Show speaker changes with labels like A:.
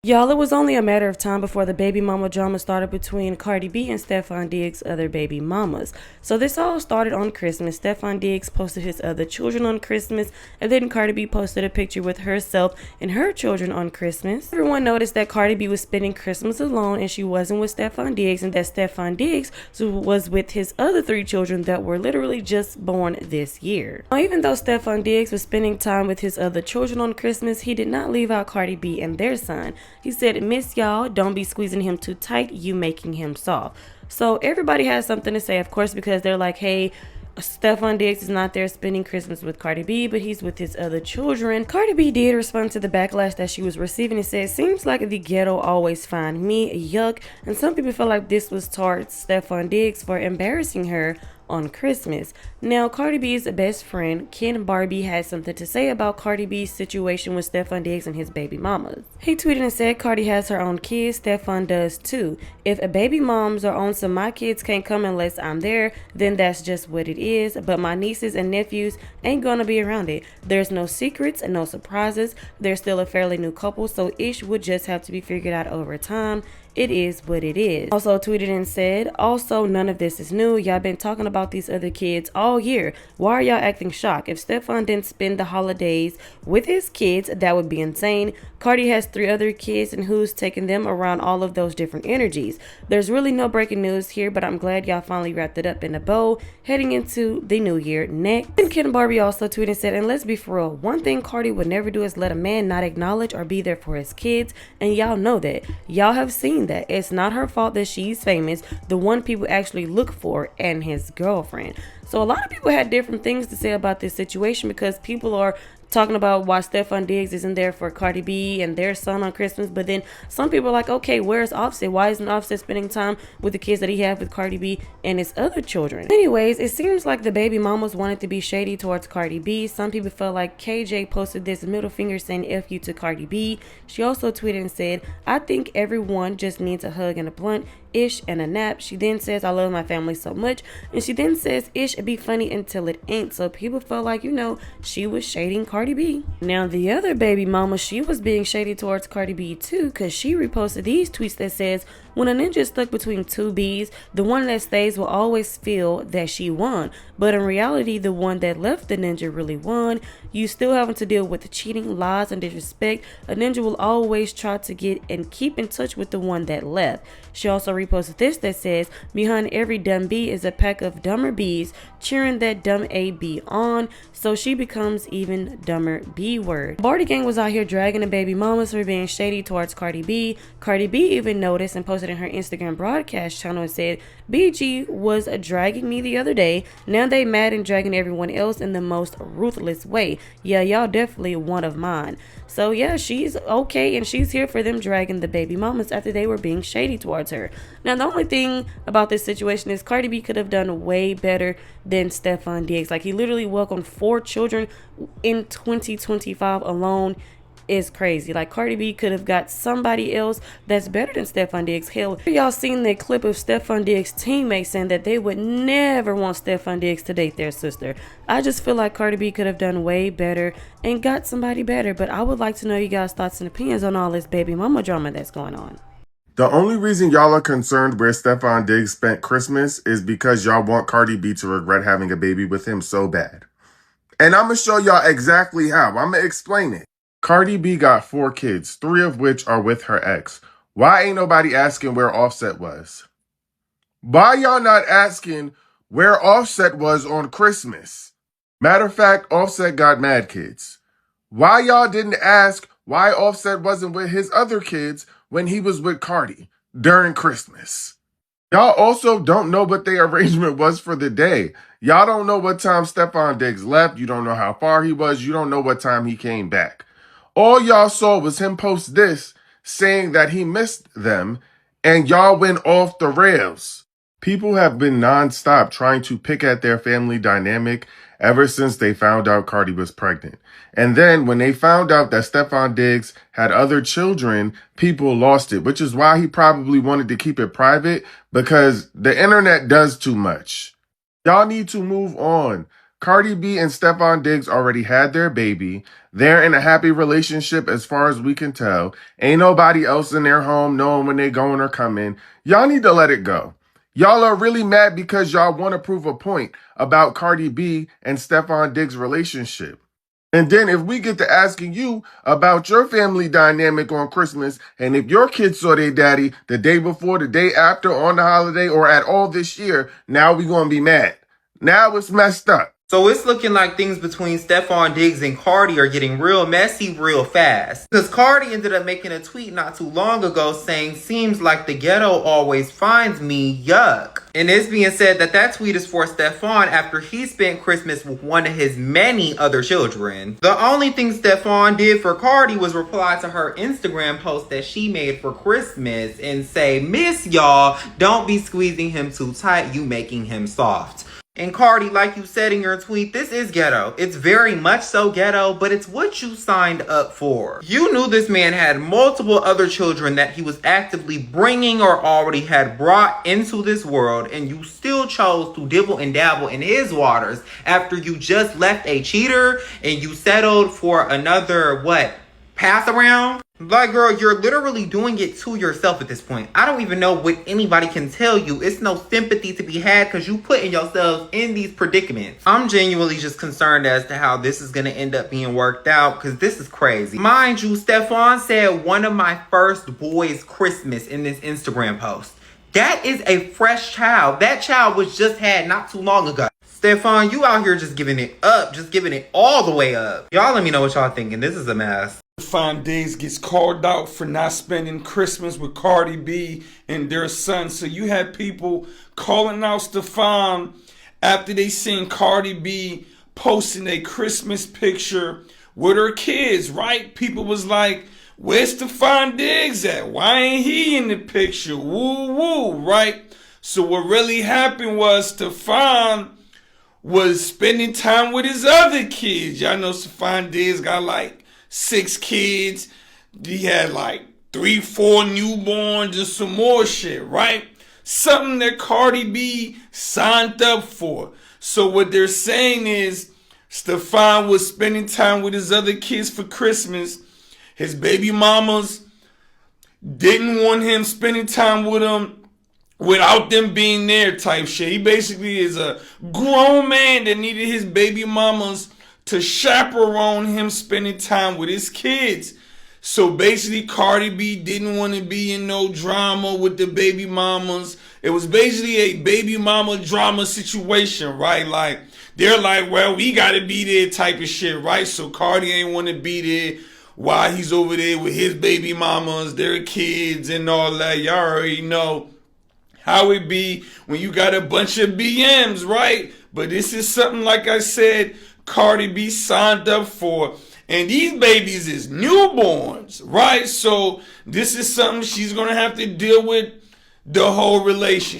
A: Y'all, it was only a matter of time before the baby mama drama started between Cardi B and Stefon Diggs' other baby mamas. So this all started on Christmas. Stefon Diggs posted his other children on Christmas, and then Cardi B posted a picture with herself and her children on Christmas. Everyone noticed that Cardi B was spending Christmas alone and she wasn't with Stefon Diggs, and that Stefon Diggs was with his other 3 children that were literally just born this year. Now, even though Stefon Diggs was spending time with his other children on Christmas, he did not leave out Cardi B and their son. He said, "Miss y'all, don't be squeezing him too tight, you making him soft." So everybody has something to say, of course, because they're like, hey, Stefon Diggs is not there spending Christmas with Cardi B, but he's with his other children. Cardi B did respond to the backlash that she was receiving and said, "Seems like the ghetto always find me, yuck." And some people feel like this was towards Stefon Diggs for embarrassing her on Christmas. Now, Cardi B's best friend, Ken Barbie, had something to say about Cardi B's situation with Stefon Diggs and his baby mamas. He tweeted and said, "Cardi has her own kids, Stefon does too. If a baby moms are on some my kids can't come unless I'm there, then that's just what it is. But my nieces and nephews ain't gonna be around it. There's no secrets and no surprises. They're still a fairly new couple, so ish would just have to be figured out over time. It is what it is." Also tweeted and said, "Also, none of this is new. Y'all been talking about these other kids all year. Why are y'all acting shocked? If Stefon didn't spend the holidays with his kids, that would be insane. Cardi has 3 other kids, and who's taking them around all of those different energies? There's really no breaking news here, but I'm glad y'all finally wrapped it up in a bow heading into the new year next." And Ken Barbie also tweeted and said, "And let's be for real, one thing Cardi would never do is let a man not acknowledge or be there for his kids, and y'all know that. Y'all have seen that. It's not her fault that she's famous, the one people actually look for, and his girlfriend." So a lot of people had different things to say about this situation, because people are talking about why Stefon Diggs isn't there for Cardi B and their son on Christmas, but then some people are like, okay, where's Offset? Why isn't Offset spending time with the kids that he had with Cardi B and his other children? Anyways, it seems like the baby mamas wanted to be shady towards Cardi B. Some people felt like KJ posted this middle finger saying F you to Cardi B. She also tweeted and said, "I think everyone just needs a hug and a blunt, ish, and a nap." She then says, "I love my family so much." And she then says, "Ish, be funny until it ain't." So people felt like, she was shading Cardi B. Now, the other baby mama, she was being shady towards Cardi B too, because she reposted these tweets that says, "When a ninja is stuck between 2 bees, the one that stays will always feel that she won. But in reality, the one that left the ninja really won. You still having to deal with the cheating, lies, and disrespect. A ninja will always try to get and keep in touch with the one that left." She also reposted this that says, "Behind every dumb bee is a pack of dumber bees cheering that dumb A bee on." So she becomes even dumber B word. Barty Gang was out here dragging the baby mamas for being shady towards Cardi B. Cardi B even noticed and posted in her Instagram broadcast channel and said, "BG was dragging me the other day. Now they mad and dragging everyone else in the most ruthless way. Yeah, y'all definitely one of mine." So yeah, she's okay, and she's here for them dragging the baby mamas after they were being shady towards her. Now, the only thing about this situation is Cardi B could have done way better than Stefon Diggs. Like, he literally welcomed 4 children in 2025 alone. Is crazy. Like, Cardi B could have got somebody else that's better than Stefon Diggs. Hell, y'all seen that clip of Stefon Diggs' teammates saying that they would never want Stefon Diggs to date their sister. I just feel like Cardi B could have done way better and got somebody better. But I would like to know you guys' thoughts and opinions on all this baby mama drama that's going on.
B: The only reason y'all are concerned where Stefon Diggs spent Christmas is because y'all want Cardi B to regret having a baby with him so bad. And I'm going to show y'all exactly how. I'm going to explain it. Cardi B got 4 kids, 3 of which are with her ex. Why ain't nobody asking where Offset was? Why y'all not asking where Offset was on Christmas? Matter of fact, Offset got mad kids. Why y'all didn't ask why Offset wasn't with his other kids when he was with Cardi during Christmas? Y'all also don't know what their arrangement was for the day. Y'all don't know what time Stefon Diggs left. You don't know how far he was. You don't know what time he came back. All y'all saw was him post this saying that he missed them, and y'all went off the rails. People have been nonstop trying to pick at their family dynamic ever since they found out Cardi was pregnant. And then when they found out that Stefon Diggs had other children, people lost it, which is why he probably wanted to keep it private, because the internet does too much. Y'all need to move on. Cardi B and Stefon Diggs already had their baby. They're in a happy relationship as far as we can tell. Ain't nobody else in their home knowing when they going or coming. Y'all need to let it go. Y'all are really mad because y'all want to prove a point about Cardi B and Stefon Diggs' relationship. And then if we get to asking you about your family dynamic on Christmas, and if your kids saw their daddy the day before, the day after, on the holiday, or at all this year, now we going to be mad. Now it's messed up.
C: So it's looking like things between Stefon Diggs and Cardi are getting real messy real fast. Because Cardi ended up making a tweet not too long ago saying, "Seems like the ghetto always finds me, yuck." And it's being said that that tweet is for Stefon after he spent Christmas with one of his many other children. The only thing Stefon did for Cardi was reply to her Instagram post that she made for Christmas and say, "Miss y'all, don't be squeezing him too tight, you making him soft." And Cardi, like you said in your tweet, this is ghetto. It's very much so ghetto, but it's what you signed up for. You knew this man had multiple other children that he was actively bringing or already had brought into this world, and you still chose to dibble and dabble in his waters after you just left a cheater and you settled for another, pass around? Like, girl, you're literally doing it to yourself at this point. I don't even know what anybody can tell you. It's no sympathy to be had because you putting yourselves in these predicaments. I'm genuinely just concerned as to how this is going to end up being worked out because this is crazy. Mind you, Stefon said one of my first boys' Christmas in this Instagram post. That is a fresh child. That child was just had not too long ago. Stefon, you out here just giving it up, just giving it all the way up. Y'all let me know what y'all thinking. This is a mess.
D: Stefon Diggs gets called out for not spending Christmas with Cardi B and their son. So you had people calling out Stefon after they seen Cardi B posting a Christmas picture with her kids, right? People was like, "Where's Stefon Diggs at? Why ain't he in the picture? Woo woo," right? So what really happened was Stefon was spending time with his other kids. Y'all know Stefon Diggs got like 6 kids. He had like 3, 4 newborns and some more shit, right? Something that Cardi B signed up for. So what they're saying is Stefon was spending time with his other kids for Christmas. His baby mamas didn't want him spending time with them without them being there type shit. He basically is a grown man that needed his baby mamas to chaperone him spending time with his kids. So basically Cardi B didn't want to be in no drama with the baby mamas. It was basically a baby mama drama situation, right? Like, they're like, "Well, we gotta be there" type of shit, right? So Cardi ain't want to be there while he's over there with his baby mamas, their kids and all that. Y'all already know how it be when you got a bunch of BMs, right? But this is something, like I said, Cardi B signed up for. And these babies is newborns, right? So this is something she's going to have to deal with the whole relationship.